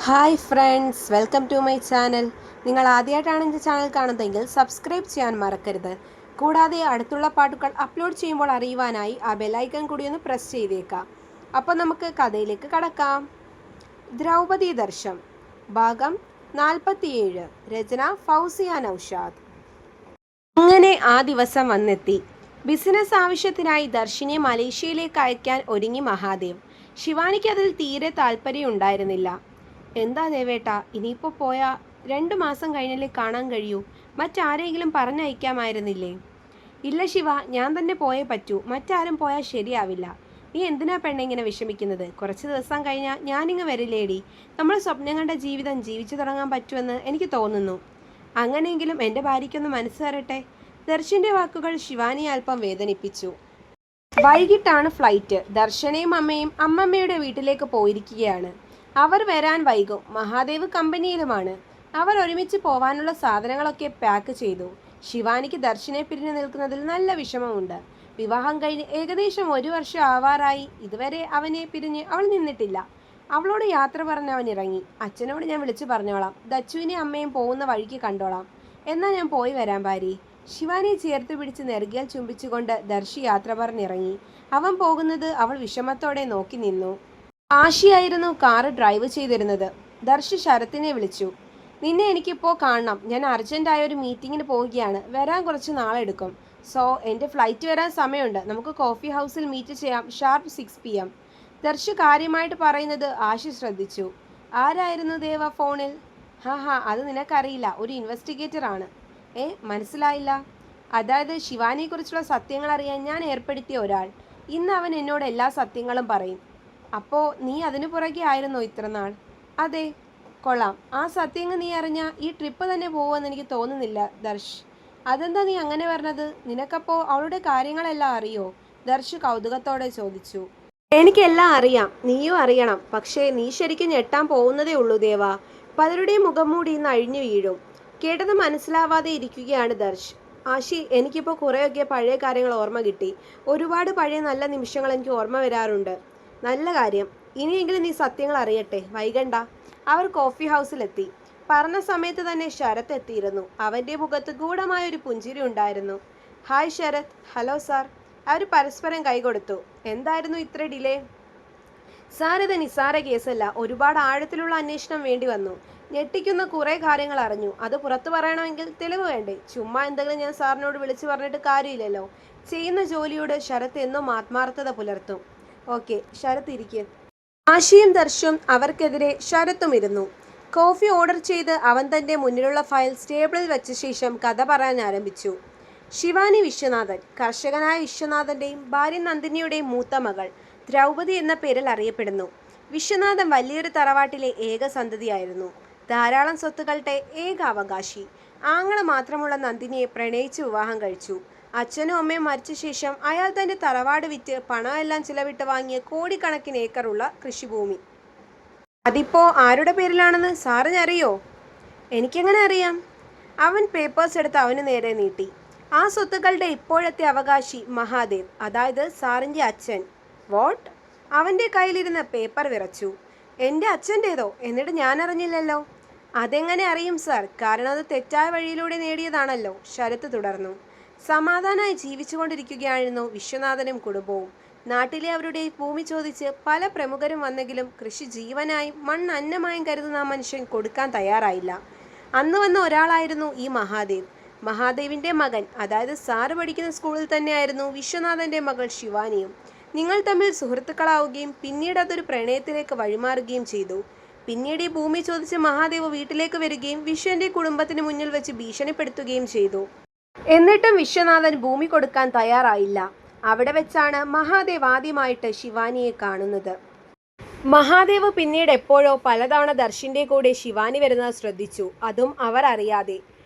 Hi friends, welcome to my channel. നിങ്ങൾ ആദ്യമായിട്ടാണ് എൻ്റെ ചാനൽ കാണുന്നതെങ്കിൽ സബ്സ്ക്രൈബ് ചെയ്യാൻ മറക്കരുത്. കൂടാതെ അടുത്തുള്ള പാട്ടുകൾ അപ്ലോഡ് ചെയ്യുമ്പോൾ അറിയുവാനായി ആ ബെല്ലൈക്കൺ കൂടി ഒന്ന് പ്രസ് ചെയ്തേക്കാം. അപ്പോൾ നമുക്ക് കഥയിലേക്ക് കടക്കാം. ദ്രൗപദി ദർശം ഭാഗം 47. രചന ഫൗസിയ നൗഷാദ്. അങ്ങനെ ആ ദിവസം വന്നെത്തി. ബിസിനസ് ആവശ്യത്തിനായി ദർശിനെ മലേഷ്യയിലേക്ക് അയക്കാൻ ഒരുങ്ങി മഹാദേവ്. ശിവാനിക്ക് അതിൽ തീരെ താല്പര്യം ഉണ്ടായിരുന്നില്ല. എന്താ ദേവേട്ടാ, ഇനിയിപ്പോൾ പോയാൽ 2 മാസം കഴിഞ്ഞല്ലേ കാണാൻ കഴിയൂ? മറ്റാരെങ്കിലും പറഞ്ഞയക്കാമായിരുന്നില്ലേ? ഇല്ല ശിവ, ഞാൻ തന്നെ പോയേ പറ്റൂ. മറ്റാരും പോയാൽ ശരിയാവില്ല. നീ എന്തിനാ പെണ്ണെ ഇങ്ങനെ വിഷമിക്കുന്നത്? കുറച്ച് ദിവസം കഴിഞ്ഞാൽ ഞാനിങ്ങ് വരില്ലേടി. നമ്മൾ സ്വപ്നം കണ്ട ജീവിതം ജീവിച്ചു തുടങ്ങാൻ പറ്റുമെന്ന് എനിക്ക് തോന്നുന്നു. അങ്ങനെയെങ്കിലും എൻ്റെ ഭാര്യയ്ക്കൊന്ന് മനസ്സ് തരട്ടെ. ദർശൻ്റെ വാക്കുകൾ ശിവാനിയെ അല്പം വേദനിപ്പിച്ചു. വൈകിട്ടാണ് ഫ്ലൈറ്റ്. ദർശനയും അമ്മയും അമ്മമ്മയുടെ വീട്ടിലേക്ക് പോയിരിക്കുകയാണ്. അവർ വരാൻ വൈകും. മഹാദേവ് കമ്പനിയിലുമാണ്. അവർ ഒരുമിച്ച് പോവാനുള്ള സാധനങ്ങളൊക്കെ പാക്ക് ചെയ്തു. ശിവാനിക്ക് ദർശനെ പിരിഞ്ഞു നിൽക്കുന്നതിൽ നല്ല വിഷമമുണ്ട്. വിവാഹം കഴിഞ്ഞ് ഏകദേശം 1 വർഷം ആവാറായി. ഇതുവരെ അവനെ പിരിഞ്ഞ് അവൾ നിന്നിട്ടില്ല. അവളോട് യാത്ര പറഞ്ഞ് അവൻ ഇറങ്ങി. അച്ഛനോട് ഞാൻ വിളിച്ചു പറഞ്ഞോളാം. ദച്ചുവിനെ അമ്മയും പോകുന്ന വഴിക്ക് കണ്ടോളാം. എന്നാൽ ഞാൻ പോയി വരാൻ ഭാര്യ. ശിവാനിയെ ചേർത്ത് പിടിച്ച് നെറുകിയാൽ ചുംബിച്ചുകൊണ്ട് ദർശി യാത്ര പറഞ്ഞിറങ്ങി. അവൻ പോകുന്നത് അവൾ വിഷമത്തോടെ നോക്കി നിന്നു. ആഷിയായിരുന്നു കാറ് ഡ്രൈവ് ചെയ്തിരുന്നത്. ദർശി ശരത്തിനെ വിളിച്ചു. നിന്നെ എനിക്കിപ്പോൾ കാണണം. ഞാൻ അർജൻറ്റായ ഒരു മീറ്റിങ്ങിന് പോവുകയാണ്. വരാൻ കുറച്ച് നാളെടുക്കും. സോ എൻ്റെ ഫ്ലൈറ്റ് വരാൻ സമയമുണ്ട്. നമുക്ക് കോഫി ഹൗസിൽ മീറ്റ് ചെയ്യാം. Sharp 6 PM. ദർശി കാര്യമായിട്ട് പറയുന്നത് ആഷി ശ്രദ്ധിച്ചു. ആരായിരുന്നു ദേവ ഫോണിൽ? അത് നിനക്കറിയില്ല. ഒരു ഇൻവെസ്റ്റിഗേറ്റർ ആണ്. മനസ്സിലായില്ല. അതായത് ശിവാനിയെക്കുറിച്ചുള്ള സത്യങ്ങൾ അറിയാൻ ഞാൻ ഏർപ്പെടുത്തിയ ഒരാൾ. ഇന്ന് അവൻ എന്നോട് എല്ലാ സത്യങ്ങളും പറയും. അപ്പോൾ നീ അതിനു പുറകെ ആയിരുന്നോ ഇത്രനാൾ? അതെ. കൊള്ളാം. ആ സത്യങ്ങൾ നീ അറിഞ്ഞ ഈ ട്രിപ്പ് തന്നെ പോകുമെന്ന് എനിക്ക് തോന്നുന്നില്ല ദർശ്. അതെന്താ നീ അങ്ങനെ പറഞ്ഞത്? നിനക്കപ്പോൾ അവളുടെ കാര്യങ്ങളെല്ലാം അറിയോ? ദർശ് കൗതുകത്തോടെ ചോദിച്ചു. എനിക്കെല്ലാം അറിയാം, നീയും അറിയണം. പക്ഷേ നീ ശരിക്കും ഞെട്ടാൻ പോകുന്നതേ ഉള്ളൂ ദേവ. പലരുടെയും മുഖം മൂടി ഇന്ന് അഴിഞ്ഞു വീഴും. കേട്ടത് മനസ്സിലാവാതെ ഇരിക്കുകയാണ് ദർശ്. ആഷി, എനിക്കിപ്പോൾ കുറേയൊക്കെ പഴയ കാര്യങ്ങൾ ഓർമ്മ കിട്ടി. ഒരുപാട് പഴയ നല്ല നിമിഷങ്ങൾ എനിക്ക് ഓർമ്മ വരാറുണ്ട്. നല്ല കാര്യം. ഇനിയെങ്കിലും നീ സത്യങ്ങൾ അറിയട്ടെ. വൈകണ്ട. അവർ കോഫി ഹൗസിലെത്തി. പറഞ്ഞ സമയത്ത് തന്നെ ശരത് എത്തിയിരുന്നു. അവൻ്റെ മുഖത്ത് ഗൂഢമായൊരു പുഞ്ചിരി ഉണ്ടായിരുന്നു. ഹായ് ശരത്. Hello sir. അവർ പരസ്പരം കൈകൊടുത്തു. എന്തായിരുന്നു ഇത്ര ഡിലേ? സാർ, ഇത് നിസ്സാര കേസല്ല. ഒരുപാട് ആഴത്തിലുള്ള അന്വേഷണം വേണ്ടി വന്നു. ഞെട്ടിക്കുന്ന കുറേ കാര്യങ്ങൾ അറിഞ്ഞു. അത് പുറത്തു പറയണമെങ്കിൽ തെളിവ് വേണ്ടേ? ചുമ്മാ എന്തെങ്കിലും ഞാൻ സാറിനോട് വിളിച്ചു പറഞ്ഞിട്ട് കാര്യമില്ലല്ലോ. ചെയ്യുന്ന ജോലിയോട് ശരത് എന്നും ആത്മാർത്ഥത പുലർത്തും. ഓക്കെ, ശരത് ഇരിക്കുക. ആഷിയും ദർശും അവർക്കെതിരെ ശരത്തും ഇരുന്നു. കോഫി ഓർഡർ ചെയ്ത് അവൻ തൻ്റെ മുന്നിലുള്ള ഫയൽ ടേബിളിൽ വെച്ച ശേഷം കഥ പറയാൻ ആരംഭിച്ചു. ശിവാനി വിശ്വനാഥൻ, കർഷകനായ വിശ്വനാഥൻ്റെയും ഭാര്യ നന്ദിനിയുടെയും മൂത്ത മകൾ ദ്രൗപദി എന്ന പേരിൽ അറിയപ്പെടുന്നു. വിശ്വനാഥൻ വലിയൊരു തറവാട്ടിലെ ഏക സന്തതിയായിരുന്നു. ധാരാളം സ്വത്തുക്കളുടെ ഏക അവകാശി. ആങ്ങള മാത്രമുള്ള നന്ദിനിയെ പ്രണയിച്ച് വിവാഹം കഴിച്ചു. അച്ഛനും അമ്മയും മരിച്ച ശേഷം അയാൾ തൻ്റെ തറവാട് വിറ്റ് പണമെല്ലാം ചിലവിട്ട് വാങ്ങിയ കോടിക്കണക്കിന് ഏക്കറുള്ള കൃഷിഭൂമി. അതിപ്പോൾ ആരുടെ പേരിലാണെന്ന് സാറിനറിയോ? എനിക്കെങ്ങനെ അറിയാം? അവൻ പേപ്പേഴ്സ് എടുത്ത് അവന് നേരെ നീട്ടി. ആ സ്വത്തുക്കളുടെ ഇപ്പോഴത്തെ അവകാശി മഹാദേവ്, അതായത് സാറിൻ്റെ അച്ഛൻ. വാട്ട്? അവൻ്റെ കയ്യിലിരുന്ന പേപ്പർ വിറച്ചു. എൻ്റെ അച്ഛൻ്റേതോ? എന്നിട്ട് ഞാൻ അറിഞ്ഞില്ലല്ലോ. അതെങ്ങനെ അറിയും സാർ? കാരണം അത് തെറ്റായ വഴിയിലൂടെ നേടിയതാണല്ലോ. ശരത്ത് തുടർന്നു. സമാധാനമായി ജീവിച്ചുകൊണ്ടിരിക്കുകയായിരുന്നു വിശ്വനാഥനും കുടുംബവും. നാട്ടിലെ അവരുടെ ഭൂമി ചോദിച്ച് പല പ്രമുഖരും വന്നെങ്കിലും കൃഷി ജീവനായും മണ്ണ് അന്നമായും കരുതുന്ന ആ മനുഷ്യൻ കൊടുക്കാൻ തയ്യാറായില്ല. അന്ന് വന്ന ഒരാളായിരുന്നു ഈ മഹാദേവ്. മഹാദേവിൻ്റെ മകൻ, അതായത് സാറ് പഠിക്കുന്ന സ്കൂളിൽ തന്നെയായിരുന്നു വിശ്വനാഥൻ്റെ മകൾ ശിവാനിയും. നിങ്ങൾ തമ്മിൽ സുഹൃത്തുക്കളാവുകയും പിന്നീട് അതൊരു പ്രണയത്തിലേക്ക് വഴിമാറുകയും ചെയ്തു. പിന്നീട് ഈ ഭൂമി ചോദിച്ച് മഹാദേവ് വീട്ടിലേക്ക് വരികയും വിശ്വൻ്റെ കുടുംബത്തിന് മുന്നിൽ വെച്ച് ഭീഷണിപ്പെടുത്തുകയും ചെയ്തു. എന്നിട്ടും വിശ്വനാഥൻ ഭൂമി കൊടുക്കാൻ തയ്യാറായില്ല. അവിടെ വെച്ചാണ് മഹാദേവ് ആദ്യമായിട്ട് ശിവാനിയെ കാണുന്നത്. മഹാദേവ് പിന്നീട് എപ്പോഴോ പലതവണ ദർശിൻ്റെ കൂടെ ശിവാനി വരുന്നത് ശ്രദ്ധിച്ചു. അതും അവർ അറിയാതെ.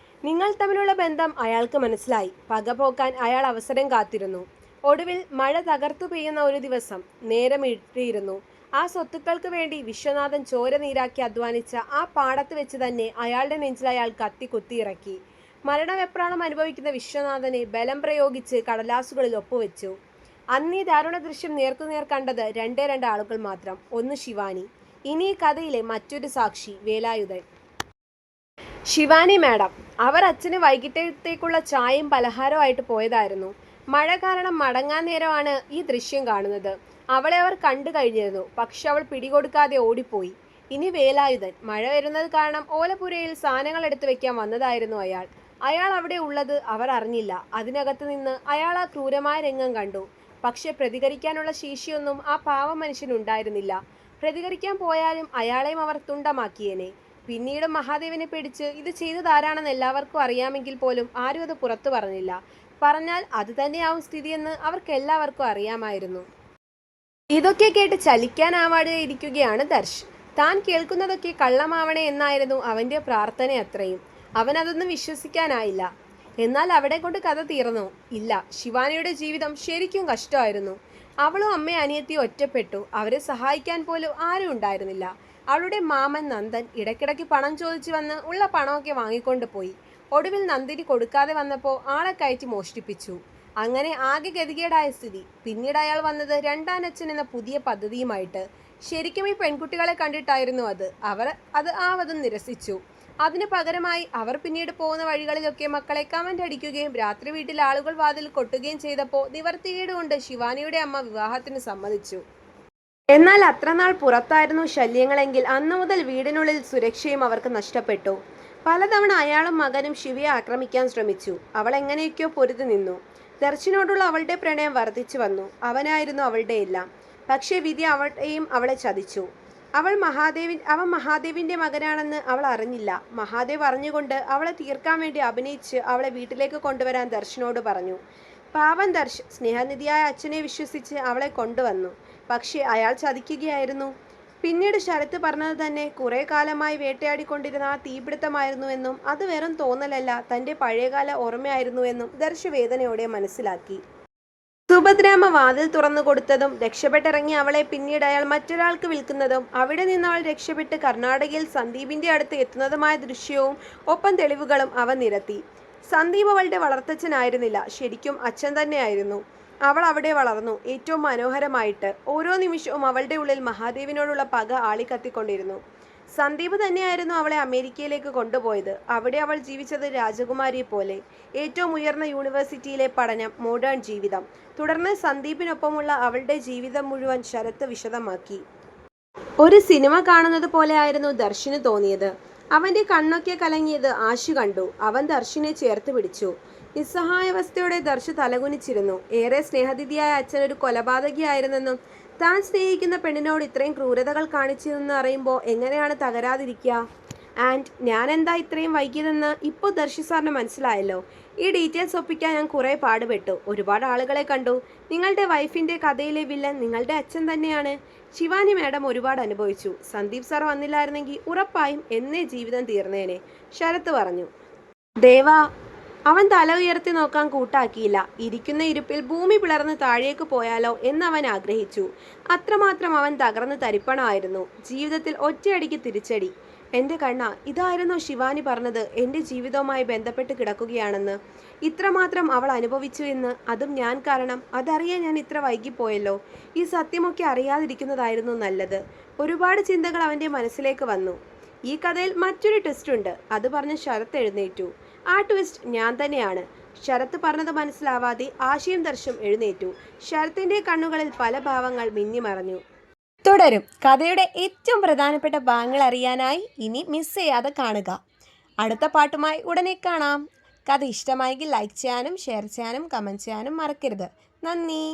നിങ്ങൾ തമ്മിലുള്ള ബന്ധം അയാൾക്ക് മനസ്സിലായി. പകപോക്കാൻ അയാൾ അവസരം കാത്തിരുന്നു. ഒടുവിൽ മഴ തകർത്തു പെയ്യുന്ന ഒരു ദിവസം നേരം ഇരുട്ടിയിരുന്നു. ആ സ്വത്തുക്കൾക്ക് വേണ്ടി വിശ്വനാഥൻ ചോര നീരാക്കി അധ്വാനിച്ച ആ പാടത്ത് വെച്ച് തന്നെ അയാളുടെ നെഞ്ചിൽ അയാൾ കത്തി കുത്തിയിറക്കി. മരണവെപ്രാളം അനുഭവിക്കുന്ന വിശ്വനാഥനെ ബലം പ്രയോഗിച്ച് കടലാസുകളിൽ ഒപ്പുവെച്ചു. അന്നീ ദാരുണ ദൃശ്യം നേർക്കുനേർ കണ്ടത് 2 ആളുകൾ മാത്രം. ഒന്ന് ശിവാനി. ഇനി ഈ കഥയിലെ മറ്റൊരു സാക്ഷി വേലായുധൻ. ശിവാനി മാഡം. അവർ അച്ഛന് വൈകിട്ടത്തേക്കുള്ള ചായയും പലഹാരവുമായിട്ട് പോയതായിരുന്നു. മഴ കാരണം മടങ്ങാൻ നേരമാണ് ഈ ദൃശ്യം കാണുന്നത്. അവളെ അവർ കണ്ടു കഴിഞ്ഞിരുന്നു, പക്ഷെ അവൾ പിടികൊടുക്കാതെ ഓടിപ്പോയി. ഇനി വേലായുധൻ. മഴ വരുന്നത് കാരണം ഓലപ്പുരയിൽ സാധനങ്ങൾ എടുത്തു വെക്കാൻ വന്നതായിരുന്നു അയാൾ. അയാൾ അവിടെ ഉള്ളത് അവർ അറിഞ്ഞില്ല. അതിനകത്ത് നിന്ന് അയാൾ ആ ക്രൂരമായ രംഗം കണ്ടു. പക്ഷെ പ്രതികരിക്കാനുള്ള ശേഷിയൊന്നും ആ പാവ മനുഷ്യനുണ്ടായിരുന്നില്ല. പ്രതികരിക്കാൻ പോയാലും അയാളെയും അവർ തുണ്ടമാക്കിയേനെ. പിന്നീട് മഹാദേവനെ പിടിച്ച് ഇത് ചെയ്തതാരാണെന്ന് എല്ലാവർക്കും അറിയാമെങ്കിൽ പോലും ആരും അത് പുറത്തു പറഞ്ഞില്ല. പറഞ്ഞാൽ അത് തന്നെയാവും സ്ഥിതിയെന്ന് അവർക്കെല്ലാവർക്കും അറിയാമായിരുന്നു. ഇതൊക്കെ കേട്ട് ചലിക്കാനാവാതെ ഇരിക്കുകയാണ് ദർശ്. താൻ കേൾക്കുന്നതൊക്കെ കള്ളമാവണേ എന്നായിരുന്നു അവൻ്റെ പ്രാർത്ഥന. അത്രയും അവനതൊന്നും വിശ്വസിക്കാനായില്ല. എന്നാൽ അവിടെ കൊണ്ട് കഥ തീർന്നു ഇല്ല. ശിവാനിയുടെ ജീവിതം ശരിക്കും കഷ്ടമായിരുന്നു. അവളും അമ്മയും അനിയത്തിയും ഒറ്റപ്പെട്ടു. അവരെ സഹായിക്കാൻ പോലും ആരും ഉണ്ടായിരുന്നില്ല. അവളുടെ മാമൻ നന്ദൻ ഇടയ്ക്കിടയ്ക്ക് പണം ചോദിച്ചു വന്ന് ഉള്ള പണമൊക്കെ വാങ്ങിക്കൊണ്ട് പോയി. ഒടുവിൽ നന്ദിനി കൊടുക്കാതെ വന്നപ്പോൾ ആളെ കയറ്റി മോഷ്ടിപ്പിച്ചു. അങ്ങനെ ആകെ ഗതികേടായ സ്ഥിതി. പിന്നീട് അയാൾ വന്നത് രണ്ടാനച്ഛൻ എന്ന പുതിയ പദ്ധതിയുമായിട്ട്. ശരിക്കും ഈ പെൺകുട്ടികളെ കണ്ടിട്ടായിരുന്നു അവർ ആവതും നിരസിച്ചു. അതിനു പകരമായി അവർ പിന്നീട് പോകുന്ന വഴികളിലൊക്കെ മക്കളെ കമന്റ് അടിക്കുകയും രാത്രി വീട്ടിൽ ആളുകൾ വാതിൽ കൊട്ടുകയും ചെയ്തപ്പോൾ നിവർത്തികേട് കൊണ്ട് ശിവാനിയുടെ അമ്മ വിവാഹത്തിന് സമ്മതിച്ചു. എന്നാൽ അത്രനാൾ പുറത്തായിരുന്നു ശല്യങ്ങളെങ്കിൽ അന്നു മുതൽ വീടിനുള്ളിൽ സുരക്ഷയും അവർക്ക് നഷ്ടപ്പെട്ടു. പലതവണ അയാളും മകനും ശിവയെ ആക്രമിക്കാൻ ശ്രമിച്ചു. അവൾ എങ്ങനെയൊക്കെയോ പൊരുതി നിന്നു. ദർശനോടുള്ള അവളുടെ പ്രണയം വർദ്ധിച്ചു വന്നു. അവനായിരുന്നു അവളുടെ എല്ലാം. പക്ഷേ വിധി അവളെ ചതിച്ചു. അവൻ മഹാദേവിന്റെ മകനാണെന്ന് അവൾ അറിഞ്ഞില്ല. മഹാദേവ് അറിഞ്ഞുകൊണ്ട് അവളെ തീർക്കാൻ വേണ്ടി അഭിനയിച്ച് അവളെ വീട്ടിലേക്ക് കൊണ്ടുവരാൻ ദർശനോട് പറഞ്ഞു. പാവൻ ദർശ് സ്നേഹനിധിയായ അച്ഛനെ വിശ്വസിച്ച് അവളെ കൊണ്ടുവന്നു. പക്ഷേ അയാൾ ചതിക്കുകയായിരുന്നു. പിന്നീട് ശരത്ത് പറഞ്ഞത് തന്നെ കുറെ കാലമായി വേട്ടയാടിക്കൊണ്ടിരുന്ന ആ തീപിടുത്തമായിരുന്നുവെന്നും അത് വെറും തോന്നലല്ല, തൻ്റെ പഴയകാല ഓർമ്മയായിരുന്നുവെന്നും ദർശ് വേദനയോടെ മനസ്സിലാക്കി. സുഭദ്രാമ്മ വാതിൽ തുറന്നു കൊടുത്തതും രക്ഷപ്പെട്ടിറങ്ങി അവളെ പിന്നീട് അയാൾ മറ്റൊരാൾക്ക് വിൽക്കുന്നതും അവിടെ നിന്ന് അവൾ രക്ഷപ്പെട്ട് കർണാടകയിൽ സന്ദീപിന്റെ അടുത്ത് എത്തുന്നതുമായ ദൃശ്യവും ഒപ്പം തെളിവുകളും അവ നിരത്തി. സന്ദീപ് അവളുടെ വളർത്തച്ഛനായിരുന്നില്ല, ശരിക്കും അച്ഛൻ തന്നെയായിരുന്നു. അവൾ അവിടെ വളർന്നു, ഏറ്റവും മനോഹരമായിട്ട്. ഓരോ നിമിഷവും അവളുടെ ഉള്ളിൽ മഹാദേവിനോടുള്ള പക ആളിക്കത്തിക്കൊണ്ടിരുന്നു. സന്ദീപ് തന്നെയായിരുന്നു അവളെ അമേരിക്കയിലേക്ക് കൊണ്ടുപോയത്. അവിടെ അവൾ ജീവിച്ചത് രാജകുമാരിയെ പോലെ. ഏറ്റവും ഉയർന്ന യൂണിവേഴ്സിറ്റിയിലെ പഠനം, മോഡേൺ ജീവിതം. തുടർന്ന് സന്ദീപിനൊപ്പമുള്ള അവളുടെ ജീവിതം മുഴുവൻ ശരത്ത് വിശദമാക്കി. ഒരു സിനിമ കാണുന്നത് പോലെ ആയിരുന്നു ദർശന് തോന്നിയത്. അവന്റെ കണ്ണൊക്കെ കലങ്ങിയത് ആശു കണ്ടു. അവൻ ദർശനെ ചേർത്ത് പിടിച്ചു. നിസ്സഹായാവസ്ഥയോടെ ദർശ് തലകുനിച്ചിരുന്നു. ഏറെ സ്നേഹതിഥിയായ അച്ഛൻ ഒരു കൊലപാതകിയായിരുന്നെന്നും താൻ സ്നേഹിക്കുന്ന പെണ്ണിനോട് ഇത്രയും ക്രൂരതകൾ കാണിച്ചതെന്ന് അറിയുമ്പോൾ എങ്ങനെയാണ് തകരാതിരിക്കുക? ആൻഡ് ഞാൻ എന്താ ഇത്രയും വൈകിയതെന്ന് ഇപ്പോൾ ദർശി സാറിന് മനസ്സിലായല്ലോ. ഈ ഡീറ്റെയിൽസ് ഒപ്പിക്കാൻ ഞാൻ കുറേ പാടുപെട്ടു. ഒരുപാട് ആളുകളെ കണ്ടു. നിങ്ങളുടെ വൈഫിൻ്റെ കഥയിലെ വില്ലൻ നിങ്ങളുടെ അച്ഛൻ തന്നെയാണ്. ശിവാനി മാഡം ഒരുപാട് അനുഭവിച്ചു. സന്ദീപ് സാർ വന്നില്ലായിരുന്നെങ്കിൽ ഉറപ്പായും എന്നേ ജീവിതം തീർന്നേനെ, ശരത്ത് പറഞ്ഞു. ദേവാ. അവൻ തല ഉയർത്തി നോക്കാൻ കൂട്ടാക്കിയില്ല. ഇരിക്കുന്ന ഇരുപ്പിൽ ഭൂമി പിളർന്ന് താഴേക്ക് പോയാലോ എന്നവൻ ആഗ്രഹിച്ചു. അത്രമാത്രം അവൻ തകർന്ന് തരിപ്പണമായിരുന്നു. ജീവിതത്തിൽ ഒറ്റയടിക്ക് തിരിച്ചടി. എൻ്റെ കണ്ണ, ഇതായിരുന്നോ ശിവാനി പറഞ്ഞത് എൻ്റെ ജീവിതവുമായി ബന്ധപ്പെട്ട് കിടക്കുകയാണെന്ന്? ഇത്രമാത്രം അവൾ അനുഭവിച്ചു എന്ന്, അതും ഞാൻ കാരണം. അതറിയാൻ ഞാൻ ഇത്ര വൈകിപ്പോയല്ലോ. ഈ സത്യമൊക്കെ അറിയാതിരിക്കുന്നതായിരുന്നു നല്ലത്. ഒരുപാട് ചിന്തകൾ അവൻ്റെ മനസ്സിലേക്ക് വന്നു. ഈ കഥയിൽ മറ്റൊരു ട്വിസ്റ്റ് ഉണ്ട്, അത് പറഞ്ഞ് ശരത്ത് എഴുന്നേറ്റു. ആ ട്വിസ്റ്റ് ഞാൻ തന്നെയാണ്. ശരത്ത് പറഞ്ഞത് മനസ്സിലാവാതെ ആശയം ദർശം എഴുന്നേറ്റു. ശരത്തിന്റെ കണ്ണുകളിൽ പല ഭാവങ്ങൾ മിന്നിമറഞ്ഞു. തുടരും. കഥയുടെ ഏറ്റവും പ്രധാനപ്പെട്ട ഭാഗങ്ങൾ അറിയാനായി ഇനി മിസ് ചെയ്യാതെ കാണുക. അടുത്ത പാട്ടുമായി ഉടനെ കാണാം. കഥ ഇഷ്ടമായെങ്കിൽ ലൈക്ക് ചെയ്യാനും ഷെയർ ചെയ്യാനും കമൻറ്റ് ചെയ്യാനും മറക്കരുത്. നന്ദി.